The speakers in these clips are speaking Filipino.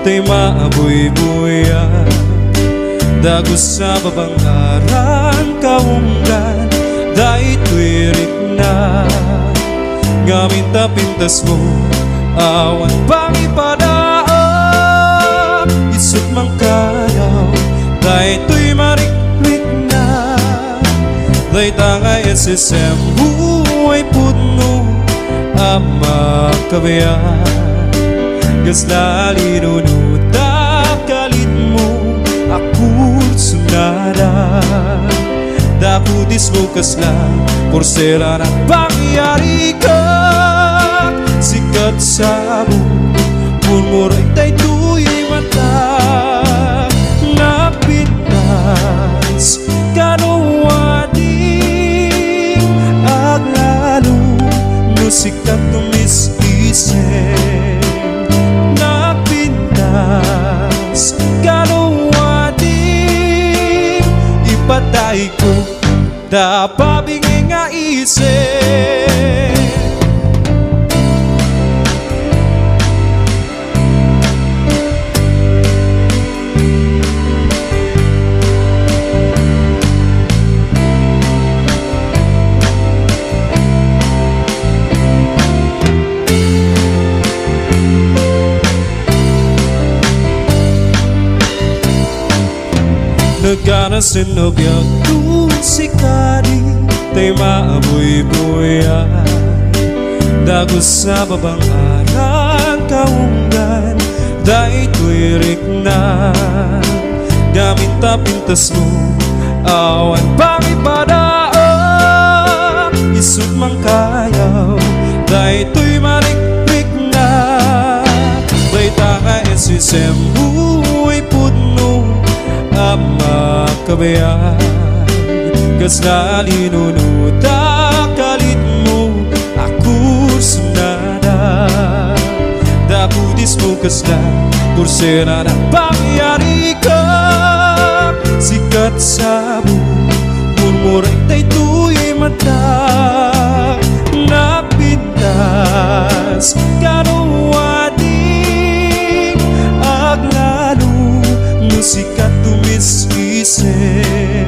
Tay maabuy-buya dagos sa babanggaran kaunggan daytoy rikna ngamin ta pintas mo awan pang ipadaan isut mang kayaw daytoy marikrik na day tangay SSM buhay puno ama kabayan gas lali nunuta kalit mo akur sunada dakudis mo kasla porsela ng pangyari ka sikat sa murmuray tay tuy mata napitas kanuwadi aglalo no sikat tumis-isip napitas kanuwadi ipatay ko dapat nga isip nagkanasinobyak tu si Kadi tay maabuy-buya dagos sa babanggaran kaunggan daytoy rikna gamit ta pintas mo awan pang ipadaan isut mang kayaw daytoy marikrik na day tanga SSM buhay puno ama kabayan gas lali nunuta kalit mo akur sunada dakudis mo kasla porsela ng pangyari ka sikat sa murmuray tay tuy mata napitas kanuwadi aglalo musikat tumis-isip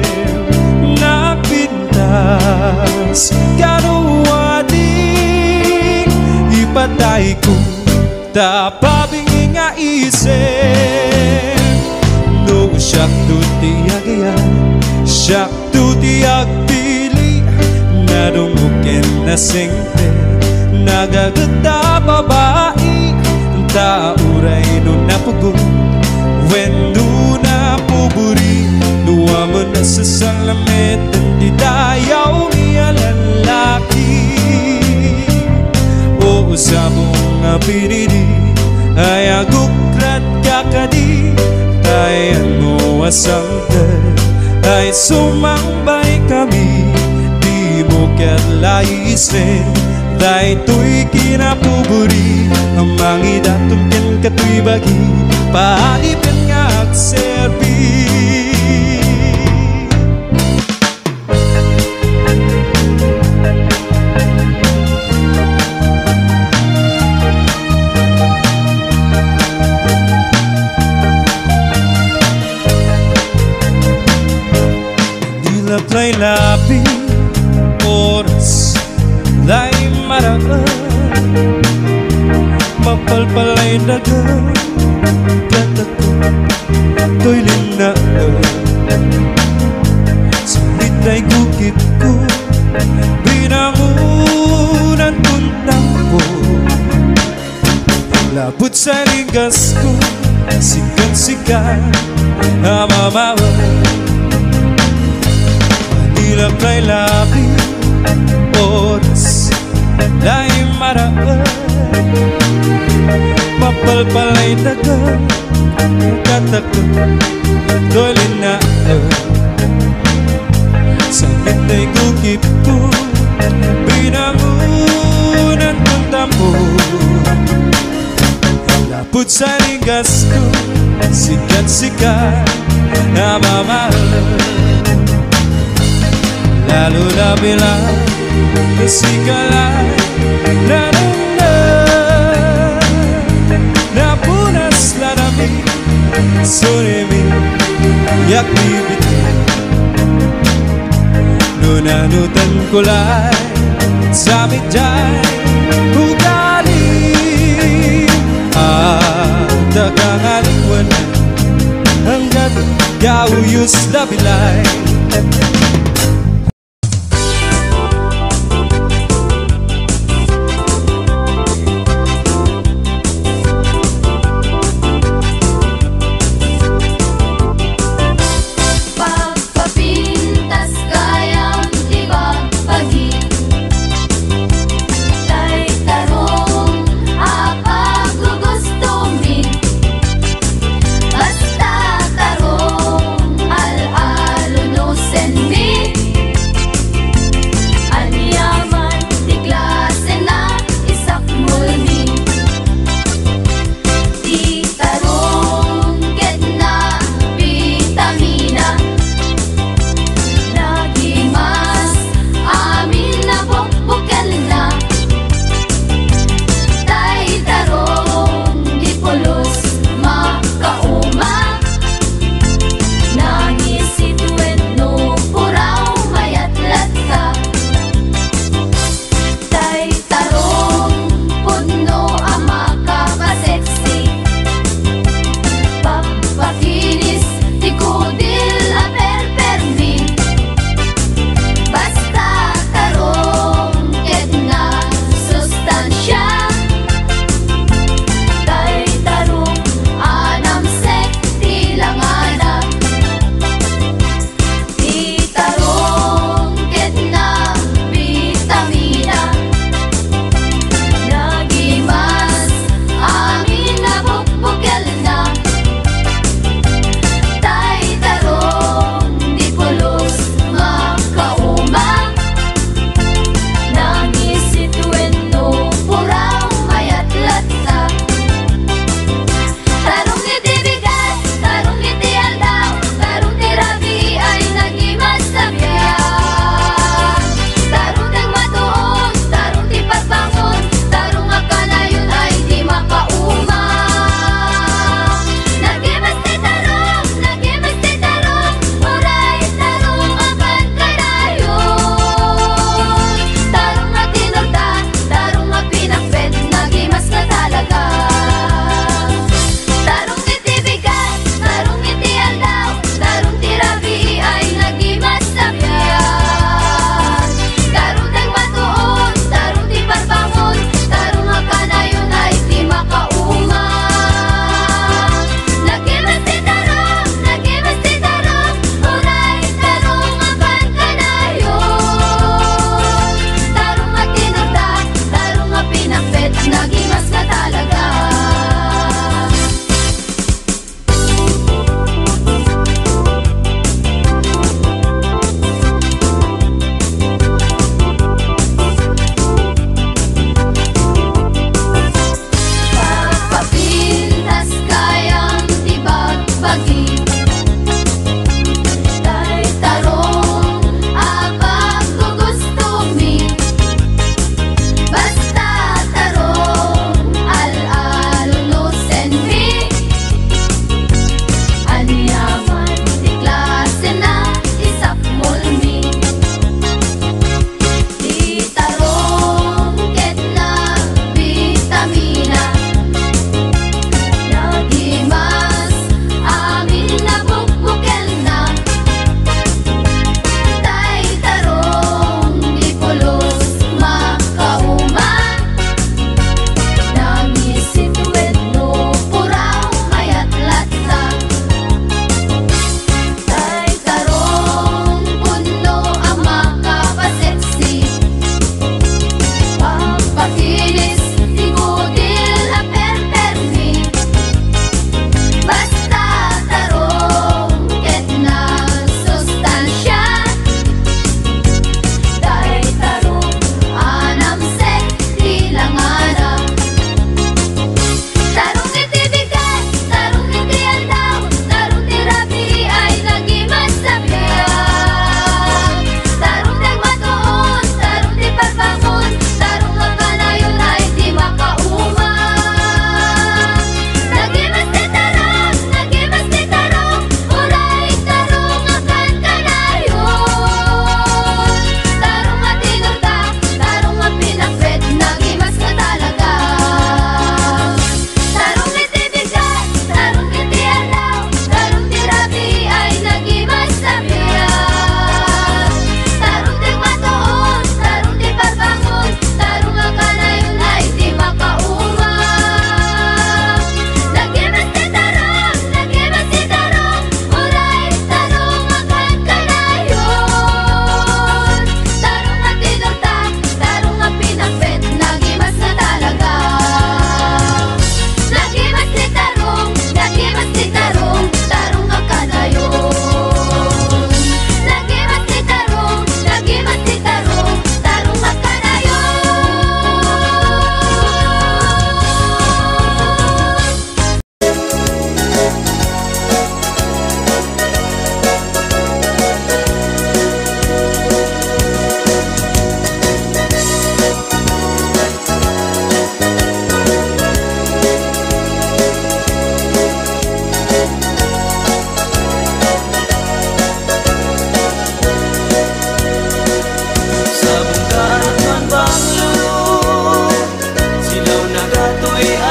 napintas kanuwadi ipatay ko dapat nga isip no siyak tutiyagayan siyak tutiyag pili nadumukin na singte nagagata babae tauray no napugod wendo na puburi luwa mo na sa salamet di dayaw niya lalaki o usabong nga pinili ay agukrat kakadi tayan mo asangkal ay sumambay kami di mo katlayisen daytoy kinapuburi ang mangidatum ken katoy bagi paalipan nga agserbi dilapay labi oras day maraan mapalpalay dagan to'y linaan sulit ay gukit ko binangunan kong tampo labot sa ligas ko sikat-sikat amamawa dilap ay labi oras dahil maraan mapalpalay dagan katakot to'y linaan sakit ay gukip ko binangunan kong tampo lapot sa ligas ko sikat-sikat na mamahal lalo na bilang kasikalay na napunas na namin activity. Nunanutan kulay sa medyan ugali at nakangalikwanan hanggat yauyos na bilay. Basta tarong al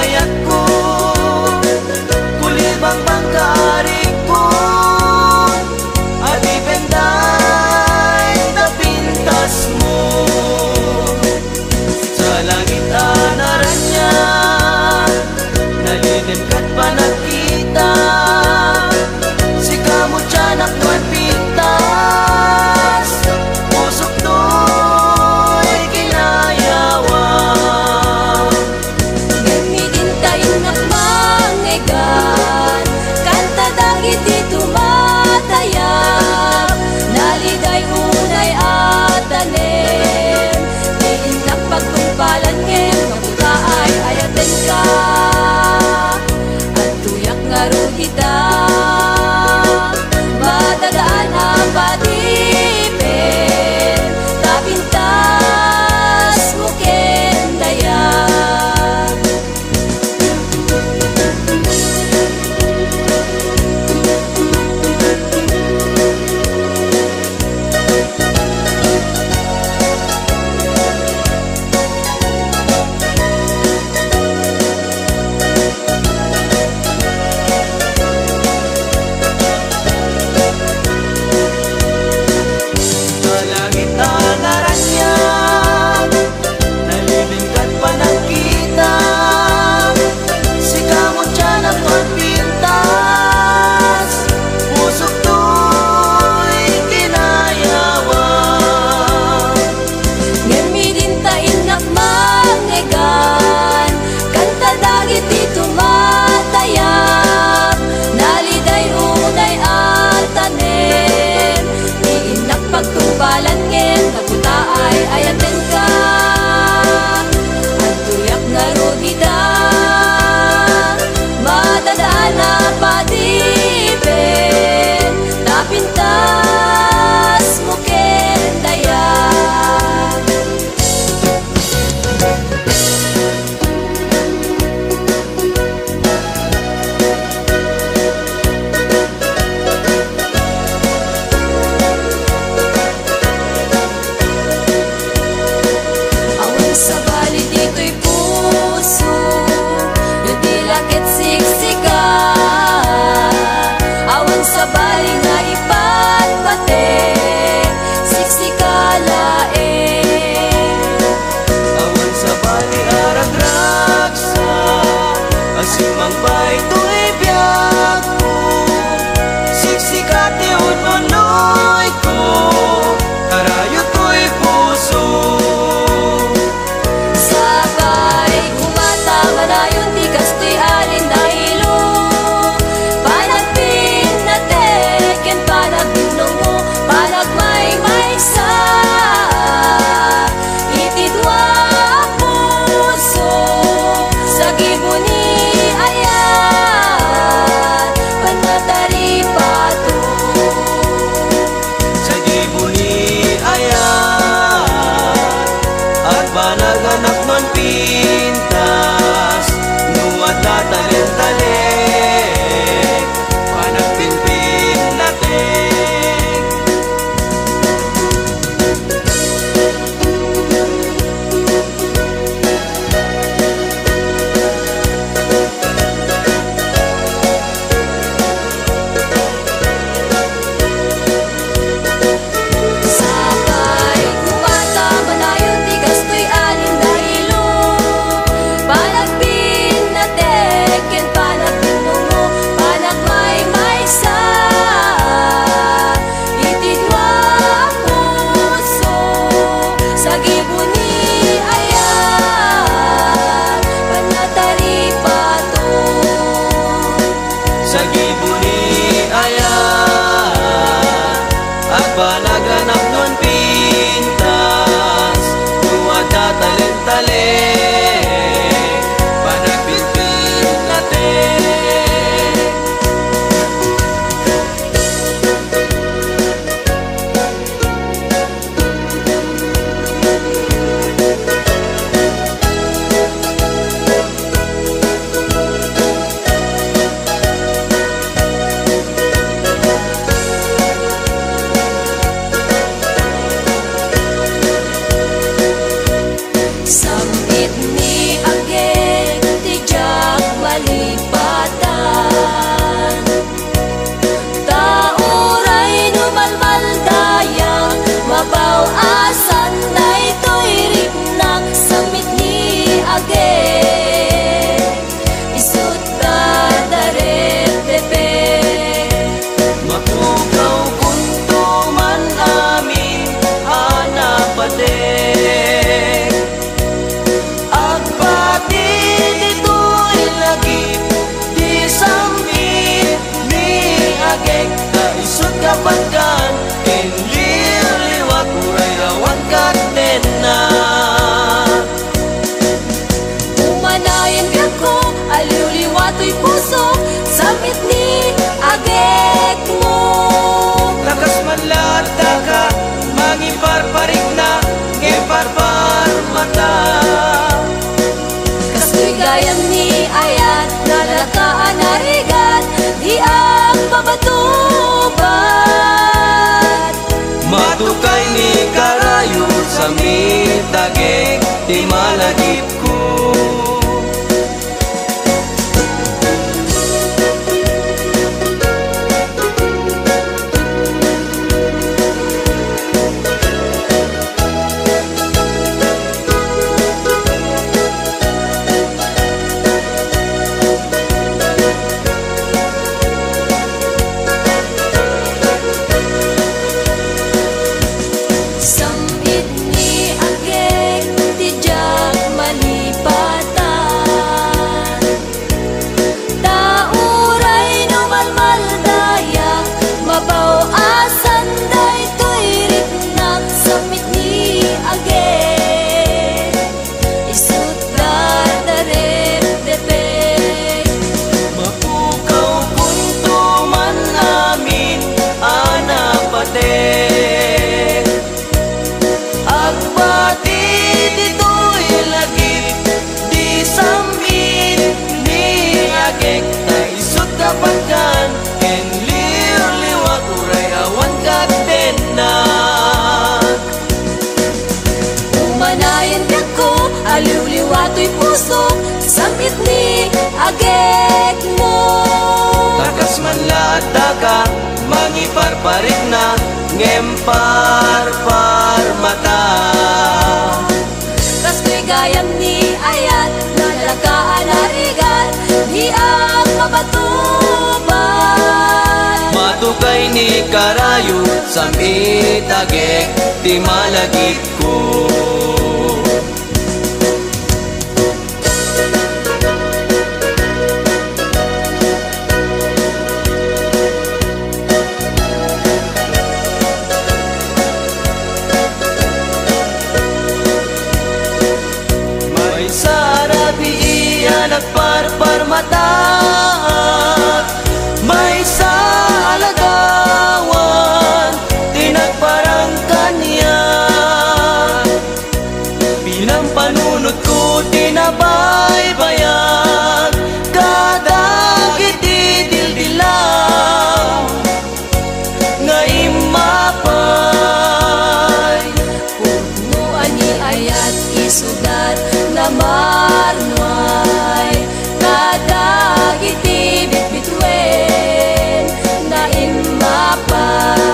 ayat ko, kulibang bangkari ko, at ipenday na pintas mo. Sa langit anaran niya, nalilim ka't panagkita, si kamot siya nakwan pintas, pusok to'y kinayawa. Gamitin ti malagip ko. Samit ni agek ti jak malipatan, tauray no malmaldayak, mabaw asan daytoy riknak. Samit ni agek isut dadarep depek, Mapukaw kung tuman amin anapate. Agbati dito'y lagip, di samit ni agek, taisot kapagkan, ken liw-liwat uray awan kagdenak. umanayan ka ko, aliw-liwato'y pusok, samit ni agek mo. Takas man lata ka, mangiparparik na, ngemparpar mata. Tas ko'y gayam ni ayat, nalakaan harigan, di ang mabatuban. Matukay ni karayo, samit agek, ti malagip ko. May sarabi iyan at parpar mata, may sa alagawan, tinagparang kanya. Pinampanunot ko, tinabaybayan, kadagit didildilaw, ngayon mapay. Puno ani ayat isudat na marnoy, kadagiti bitbitwen na imapay.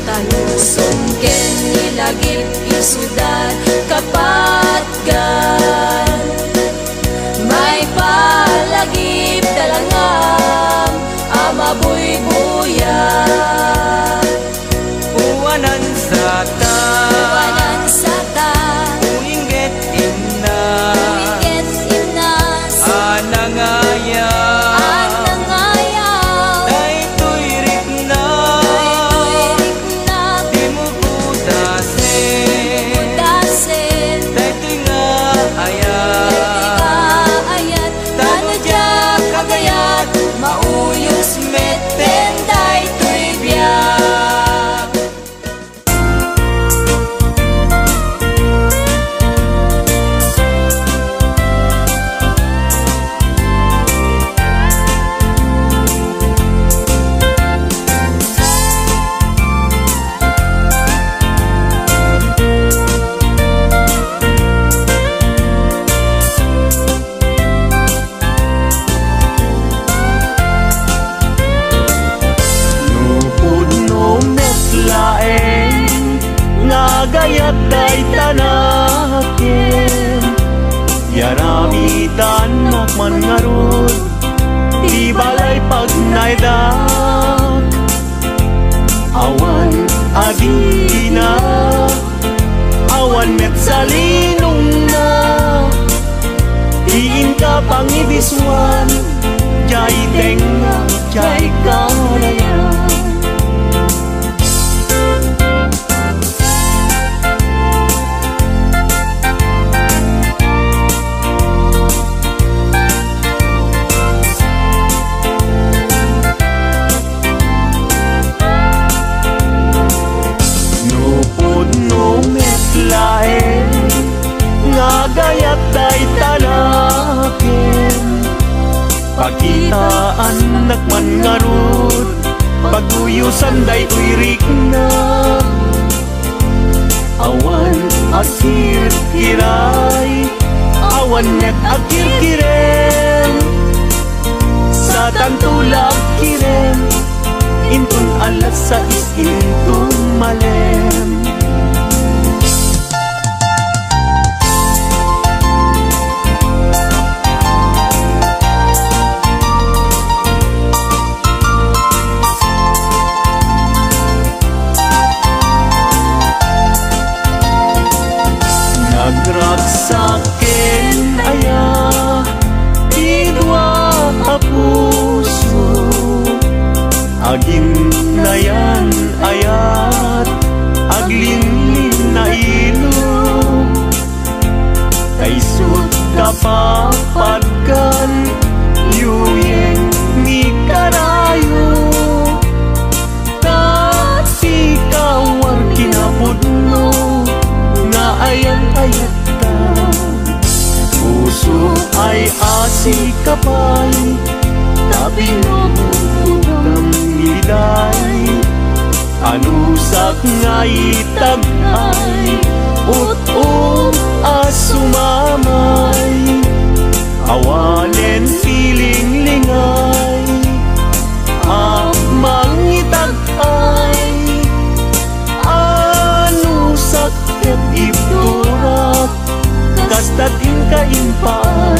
Tanusong ken nilagip isudat kapatgan, may palagip dalangam amabuybuyan. Uwanan sa ta, Wanan sa ta, uinggit imna, Umiget imnas, anangaya, anangayaw, daytoy rikna, daytoy riknak, di mo budasin, dasen, daytoy nga ayat, ayat, tanadyak agayat, mauyos meten daytoy biyak. Nupod no metlaeng, ngagayat day tanakin, yaramitan nakman ngarud, di balay pagnaydak, awan adina, awan metsalinong na, diin ka pangibiswan, jay tenga, jay karayan. Nupod no metlaeng, ngagayat day tanakin, pakitaan nakman ngarud, paguyusan day uyrik na, Awan at kirkiray, awan net at kirkirem, sa tantulak kirem, intun alas sa intun malem. Nagragsaken aya, idwa a puso, agin nayan ayat, aglinlin na ilog, kaisut kapapagkan, yuyeng ni karayo, kasi kawar kinapudno, nga ayan-ayat ta. Puso ay asikapay, tabinututang nilay, anusak nga itagay, ut-ut asumamay, awalen piling lingay, mangitagay, anusak ket ibturak, kastatin kaimpay.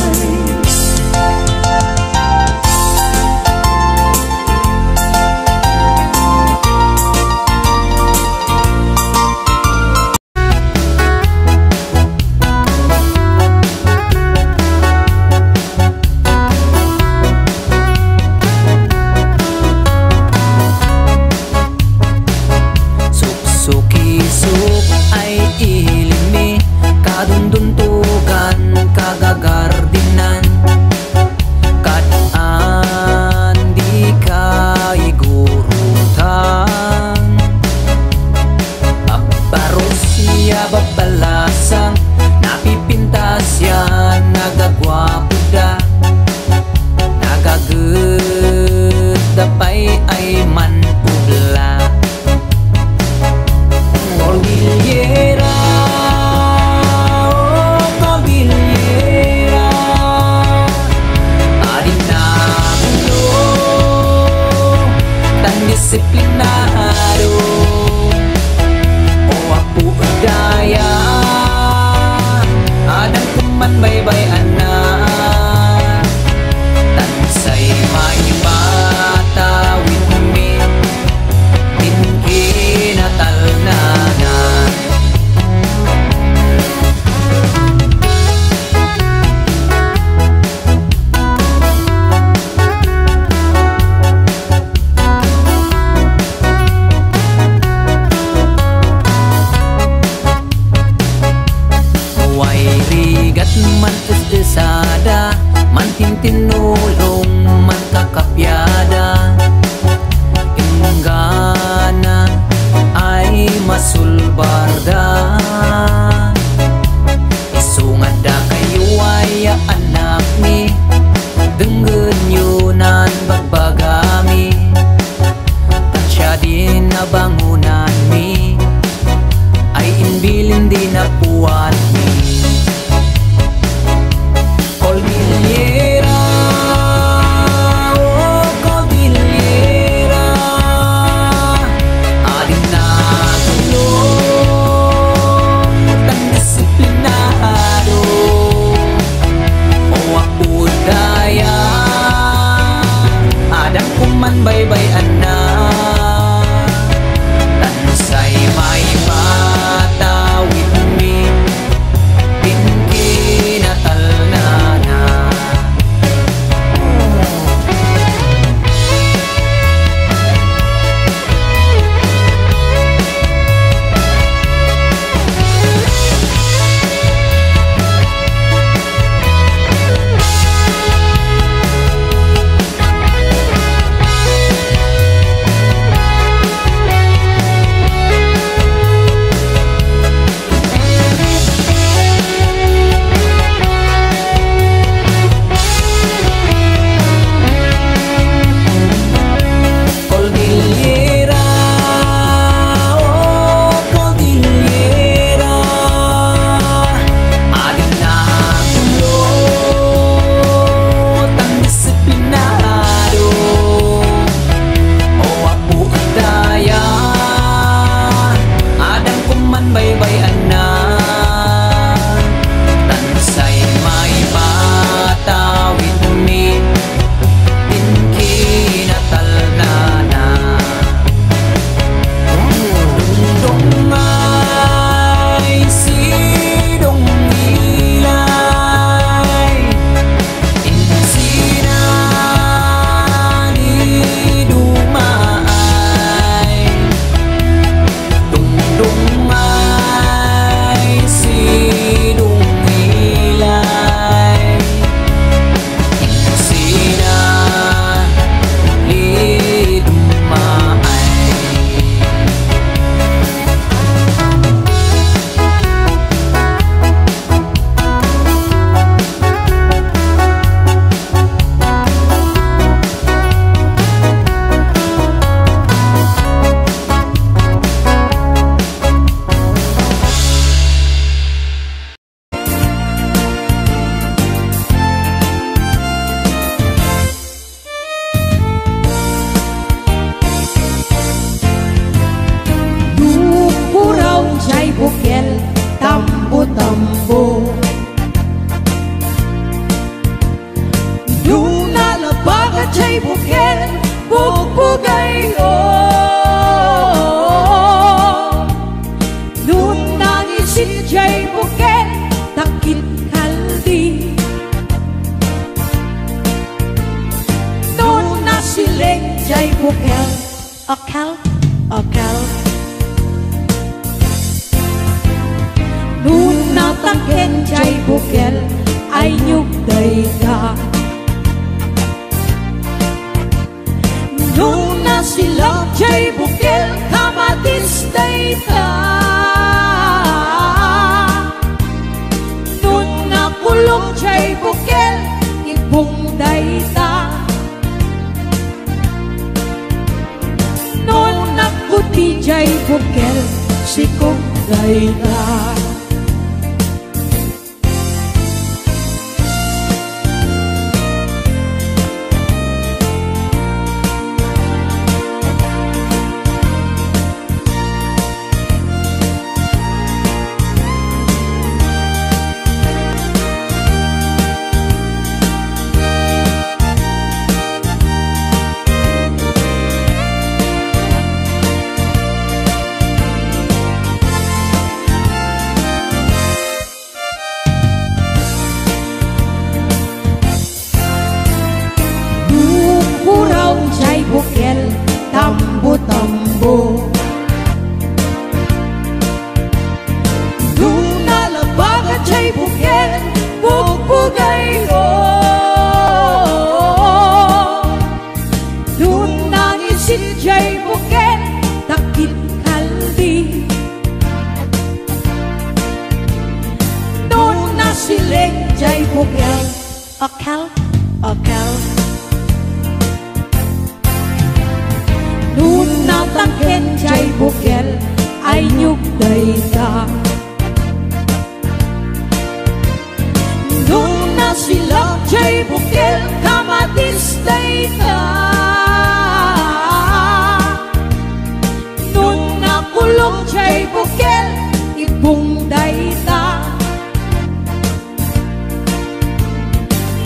Suki-suk ay ilimi, kadunduntugan, kagagardinan, kataan di ka igurutan, paparosya babalasang, napipintasya, nagagwapuda, nagagudapay ay manpudla. Cordillera, oh Cordillera, adinablo, tan disiplinado, o apu daya, adang kuman baybay anak, tan say may batawin mi, tingki natal na. Rigat man usada, man tintinulong, man kakapyada, inggana ay masulbarda, isungada kayo ay anak mi, denggen yunan bagbagami, tansya din na bangunan mi, ay inbilin din na puwan mi. Cordillera, jay bukel bugbugay Nun nangisin jay bukel takit kaldi Nun nasiling jay bukel akal Nun natangken jay bukel ay nyugday ka Nun nasilak jay bukel kamatis day ka Nun nakulong jay bukel ibong day ta Nun nakuti jay bukel sikong day ta bukel tambo-tambo Nung nalabagan jay bukel bugbugay Nung nangisin jay bukel takit kaldi Nung nasiling jay bukel akal Nun natangken jay bukel ay nyugday ka Nun nasilak jay bukel kamatis day ka Nun nakulong jay bukel ibong day ta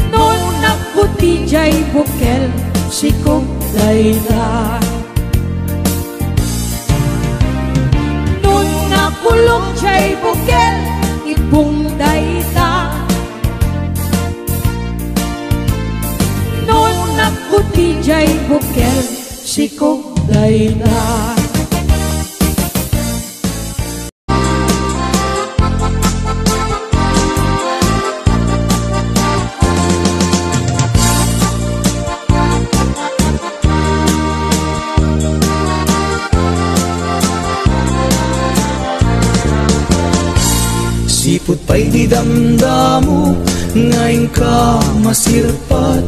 Nun nakuti jay bukel sikong day ta Kulong jay bukel ibong day ta Nun nakuti jay bukel sikong day ta Sipot pa'y di damdamo ngayon ka masirpat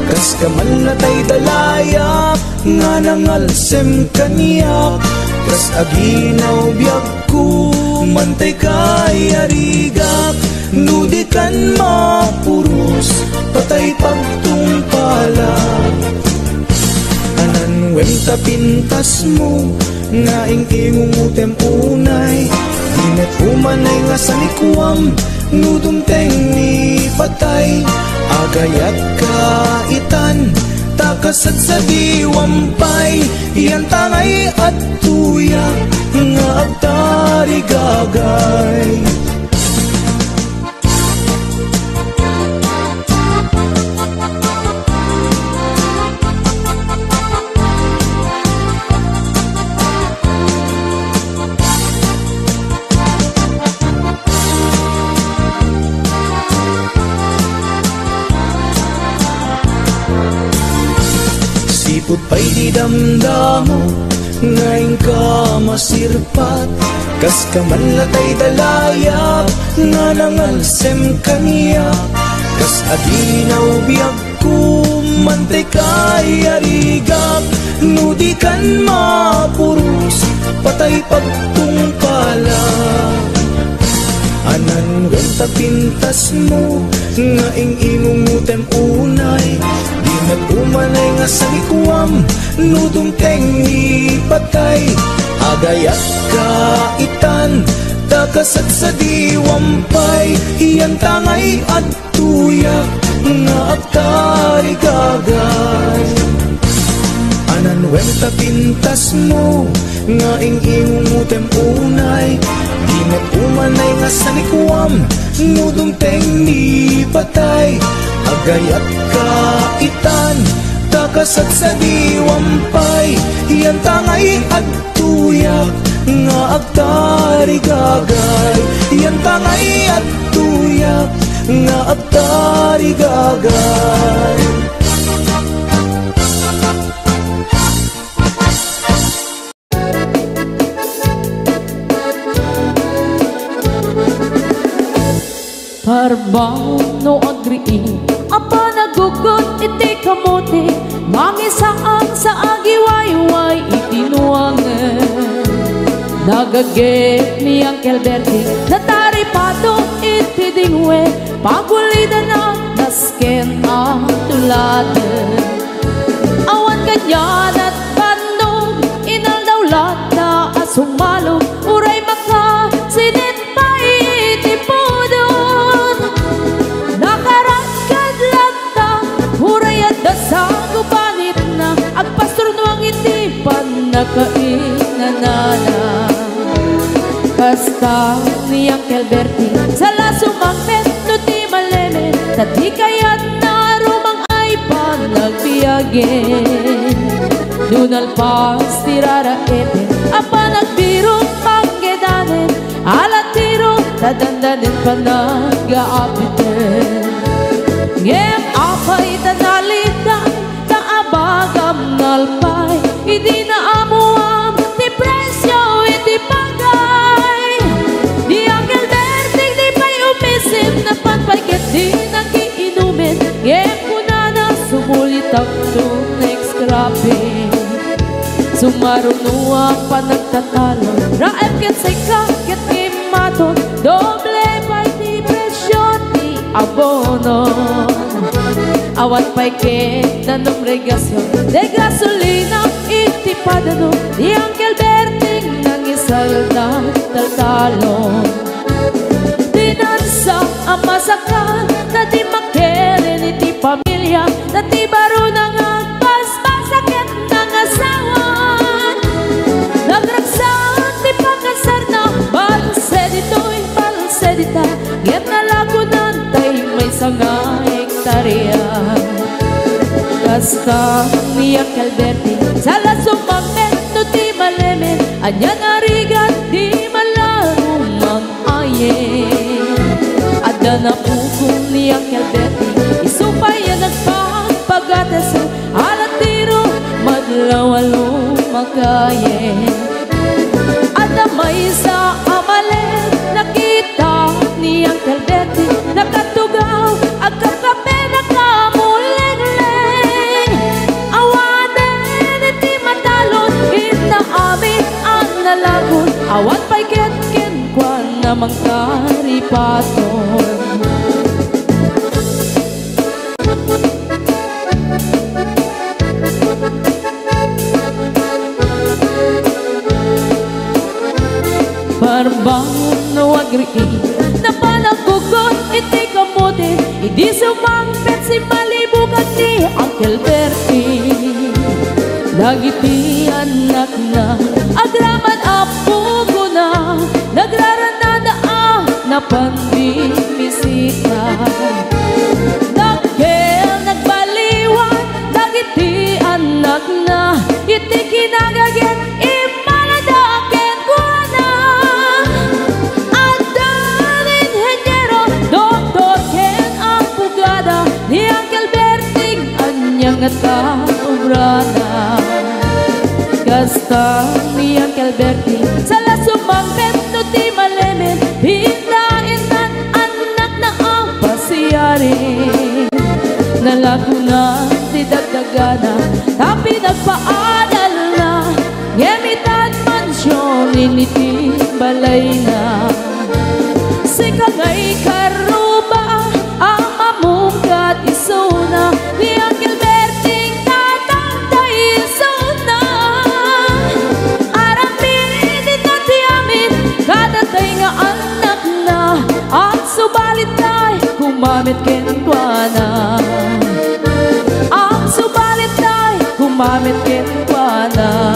Kas ka man natay dalayap nga nangalsem kaniyak Kas aginaw biyag ko mantay kay arigak Nudi kan mapurus patay pagtungpalak Anan wenta pintas mo nga ingingumutem unay Dinat umanay nga sa likwam Nudumteng ni patay Agayat kaitan Takasat sa diwampay Yan tangay at tuyak Nga agtari gagay Sipot pa'y di damdamo ngayon ka masirpat Kas ka man latay dalayap nga nangalsem kaniyak Kas aginaw biyag ko mantay kay arigak Nudi kan mapurus patay pagtungpalak Anan wenta pintas mo nga ingingumutem unay Di nag-umanay nga sa likwam Nudumteng ni patay Agayat kaitan Takasat sa diwampay Iyan tangay at tuyak Nga agtari gagay wenta pintas mo nga ingingumutem unay di nag-umanay nga sanikuam nudumteng ni patay agayat kaitan takasat sa diwampay yan tangay at tuyak nga agtarigagay yan tangay at tuyak nga agtarigagay. Parbang no agrii apa nagugot iti kamote mangisaang sa agiwayway itinuangan nagagip ni Uncle Bertie nataripato iti dingwe pagulida na nasken ang tuladan awan kanyan at bandog inaldawlat na asumalog uray maka sinit pa iti podon nakaratgad lagta uray at dasago panit na agpastor nuang iti panakainanana basta ni Uncle Bertie sa lasumangpet no di maleme tati kayat na rumang ay panagbiyagen nunalpas tirara epe apa nagbiro panggedanen alatiro tadandanen panag-aapiten ngem apay tanalita taabagam nalpay hindi na amuam ti presyo iti pagay di Uncle Bertie di pa'y umisim na panpagkat di nagiinumin ngem kunana sumulit ang next scrapping sumarunuang panagtatalo raep ket say kaket imaton doble pa'y ti presyo ti abono awan pa'y ket na numregasyon de gasolina iti padano di Uncle Bertie nang isalda taltalon dinansa ang masakan na di makeren iti pamilya na ti baro nang agpaspasaket ng asawan nagragsan ti pagkasar na balsedito'y balsedita get na lagunan tay may sanga hektarya basta ni Uncle Bertie sa lasumangmet no ti maleme anya narigat di malarumang ayen adda na pukong ni Uncle Bertie isupay yan nagpapagatas alatiro madlawalo makayen adda may sa amalen nakita ni Uncle Bertie nakatugaw agkakape nakamuleng-leng awanen iti matalon inaamit ang nalagon awan pa'y ket-ken kwan namang karipaton Parbang no agrii na panagugot iti kamote hindi sumangpet si malibugan ni Uncle Bertie nagiti anak na agraman apugo na nagraranada na panbimisita dagel nagbaliwan dagiti anak na iti kinagaget imaladaken ko na andan inhenyero doktor ken ang pugada ni Uncle Bertie anyang nataobrana kasta ni Uncle Bertie sa lasumangpet no ti malemen hindain nan anak na ang pasiyari nalagunan ti dagdagana tapi nagpaadal na ngemitan mansyon initi balay na sika ngay karuba ang mamungkat isuna ni Uncle Bertie tatangtay isuna aramin ito ti amin kadatay nga anak na ang subalit ay kumamit kenkwana ang subalit ay kumamit kenkwana hangganan.